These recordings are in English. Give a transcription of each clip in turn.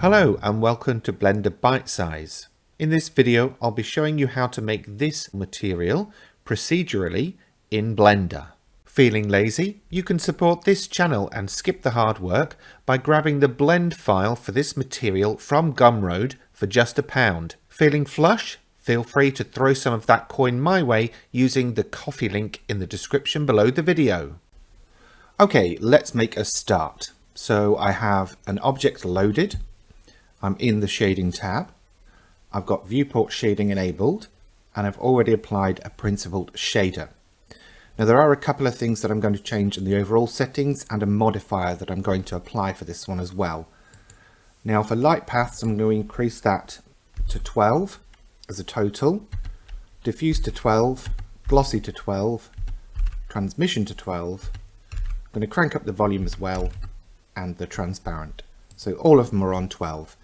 Hello and welcome to Blender Bite Size. In this video I'll be showing you how to make this material procedurally in Blender. Feeling lazy? You can support this channel and skip the hard work by grabbing the blend file for this material from Gumroad for just £1. Feeling flush? Feel free to throw some of that coin my way using the coffee link in the description below the video. Okay, let's make a start. So I have an object loaded. I'm in the shading tab. I've got viewport shading enabled and I've already applied a principled shader. Now there are a couple of things that I'm going to change in the overall settings and a modifier that I'm going to apply for this one as well. Now for light paths I'm going to increase that to 12 as a total, diffuse to 12, glossy to 12, transmission to 12. I'm going to crank up the volume as well and the transparent. So all of them are on 12.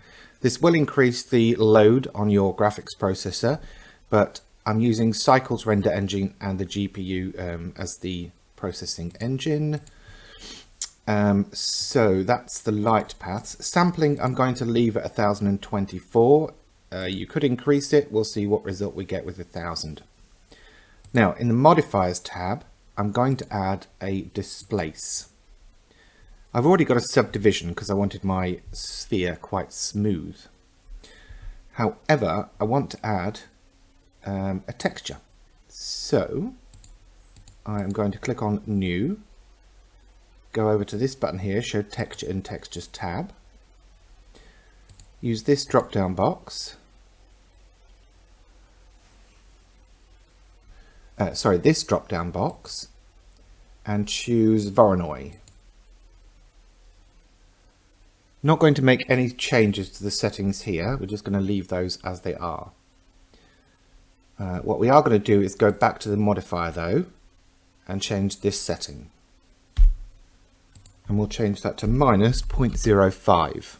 This will increase the load on your graphics processor, but I'm using Cycles Render Engine and the GPU as the processing engine. So that's the light paths. Sampling I'm going to leave at 1024. You could increase it. We'll see what result we get with 1000. Now in the modifiers tab, I'm going to add a displace. I've already got a subdivision because I wanted my sphere quite smooth. However, I want to add a texture. So I'm going to click on New, go over to this button here, Show Texture in Textures tab. Use this drop down box. This drop down box and choose Voronoi. Not going to make any changes to the settings here. We're just going to leave those as they are. What we are going to do is go back to the modifier though and change this setting. And we'll change that to minus 0.05.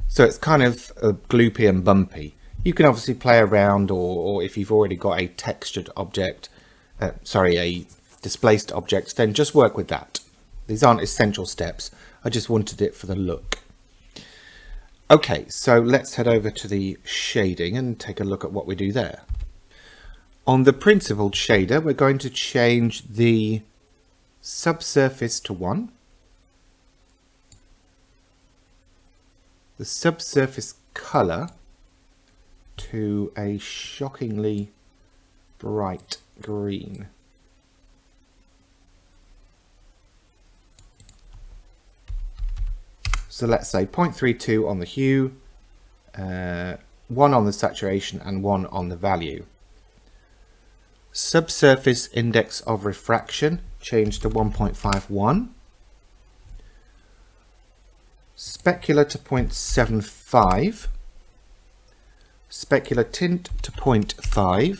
So it's kind of gloopy and bumpy. You can obviously play around, or if you've already got a textured object, a displaced object, then just work with that. These aren't essential steps. I just wanted it for the look. Okay, so let's head over to the shading and take a look at what we do there. On the principled shader, we're going to change the subsurface to 1. The subsurface color to a shockingly bright green. So let's say 0.32 on the hue, 1 on the saturation and 1 on the value. Subsurface index of refraction changed to 1.51. Specular to 0.75. Specular tint to 0.5.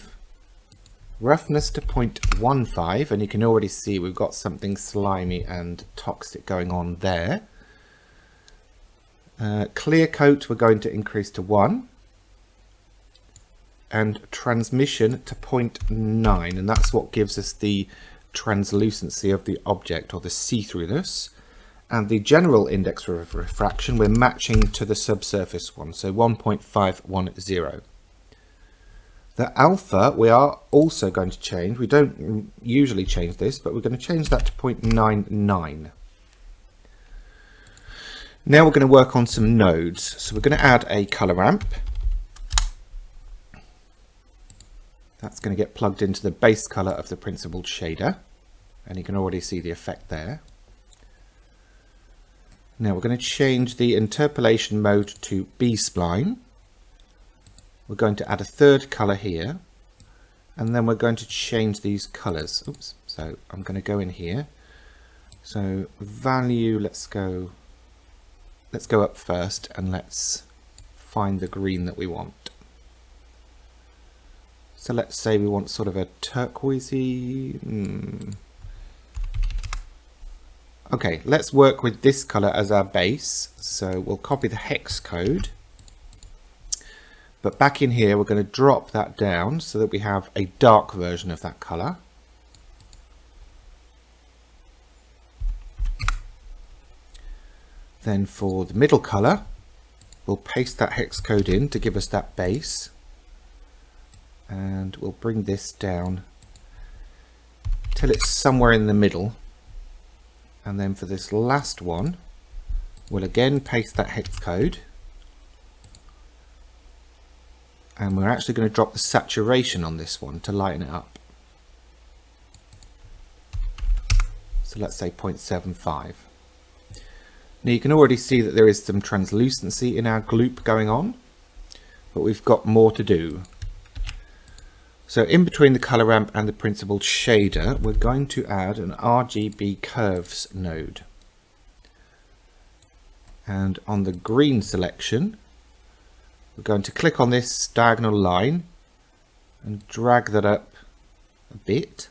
Roughness to 0.15, and you can already see we've got something slimy and toxic going on there. Clear coat we're going to increase to 1 and transmission to 0.9, and that's what gives us the translucency of the object, or the see-throughness. And the general index of refraction we're matching to the subsurface one, so 1.510. The alpha we are also going to change. We don't usually change this, but we're going to change that to 0.99. Now we're going to work on some nodes. So we're going to add a color ramp. That's going to get plugged into the base color of the principled shader. And you can already see the effect there. Now we're going to change the interpolation mode to B-spline. We're going to add a third color here. And then we're going to change these colors. Oops. So I'm going to go in here. So value, let's go up first and let's find the green that we want. So let's say we want sort of a turquoisey. Okay, let's work with this color as our base. So we'll copy the hex code. But back in here, we're going to drop that down so that we have a dark version of that color. Then for the middle colour, we'll paste that hex code in to give us that base, and we'll bring this down till it's somewhere in the middle. And then for this last one, we'll again paste that hex code, and we're actually going to drop the saturation on this one to lighten it up. So let's say 0.75. Now you can already see that there is some translucency in our gloop going on, but we've got more to do. So in between the color ramp and the principled shader, we're going to add an RGB Curves node. And on the green selection, we're going to click on this diagonal line and drag that up a bit.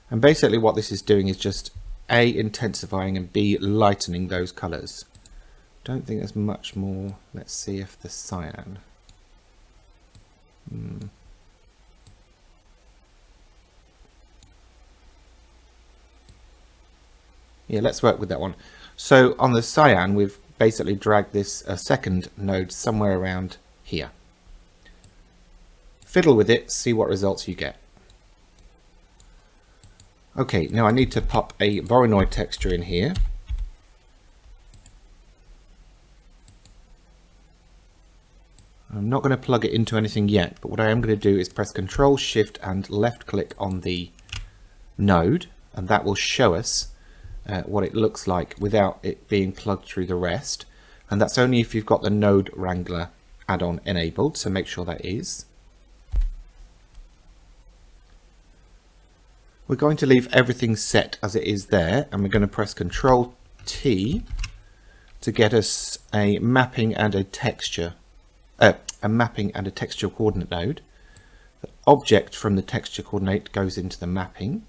And basically what this is doing is just A, intensifying, and B, lightening those colors. Don't think there's much more. Let's see if the cyan. Yeah, let's work with that one. So on the cyan, we've basically dragged this second node somewhere around here. Fiddle with it, see what results you get. Okay, now I need to pop a Voronoi texture in here. I'm not going to plug it into anything yet, but what I am going to do is press Control, Shift and left click on the node, and that will show us what it looks like without it being plugged through the rest. And that's only if you've got the Node Wrangler add-on enabled, so make sure that is. We're going to leave everything set as it is there, and we're going to press Control T to get us a mapping and a texture, texture coordinate node. The object from the texture coordinate goes into the mapping.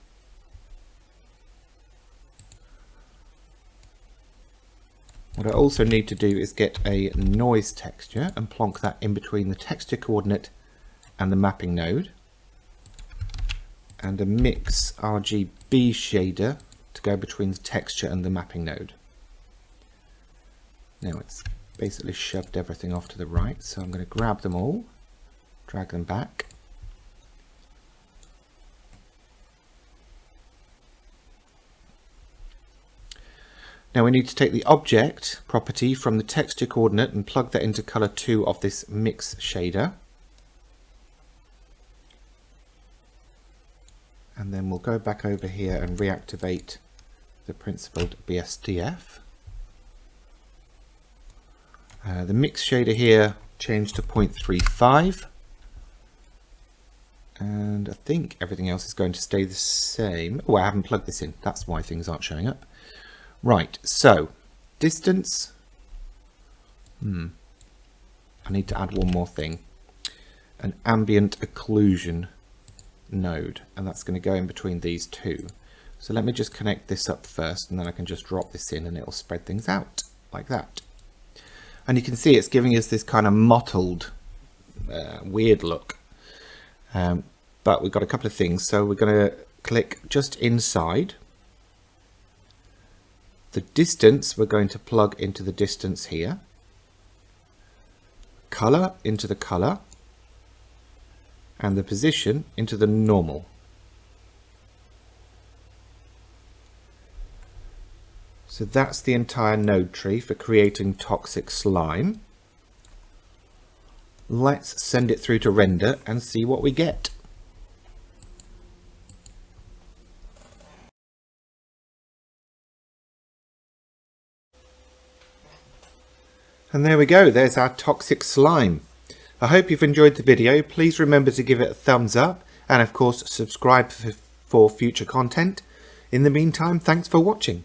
What I also need to do is get a noise texture and plonk that in between the texture coordinate and the mapping node, and a mix RGB shader to go between the texture and the mapping node. Now it's basically shoved everything off to the right, so I'm going to grab them all, drag them back. Now we need to take the object property from the texture coordinate and plug that into color 2 of this mix shader. And then we'll go back over here and reactivate the principled BSDF. The mix shader here changed to 0.35. And I think everything else is going to stay the same. Oh, I haven't plugged this in. That's why things aren't showing up. Right, so distance. I need to add one more thing. An ambient occlusion node, and that's going to go in between these two. So let me just connect this up first, and then I can just drop this in and it'll spread things out like that. And you can see it's giving us this kind of mottled weird look, but we've got a couple of things. So we're going to click just inside the distance. We're going to plug into the distance here, color into the color, and the position into the normal. So that's the entire node tree for creating toxic slime. Let's send it through to render and see what we get. And there we go, there's our toxic slime. I hope you've enjoyed the video. Please remember to give it a thumbs up, and of course subscribe for future content. In the meantime, thanks for watching.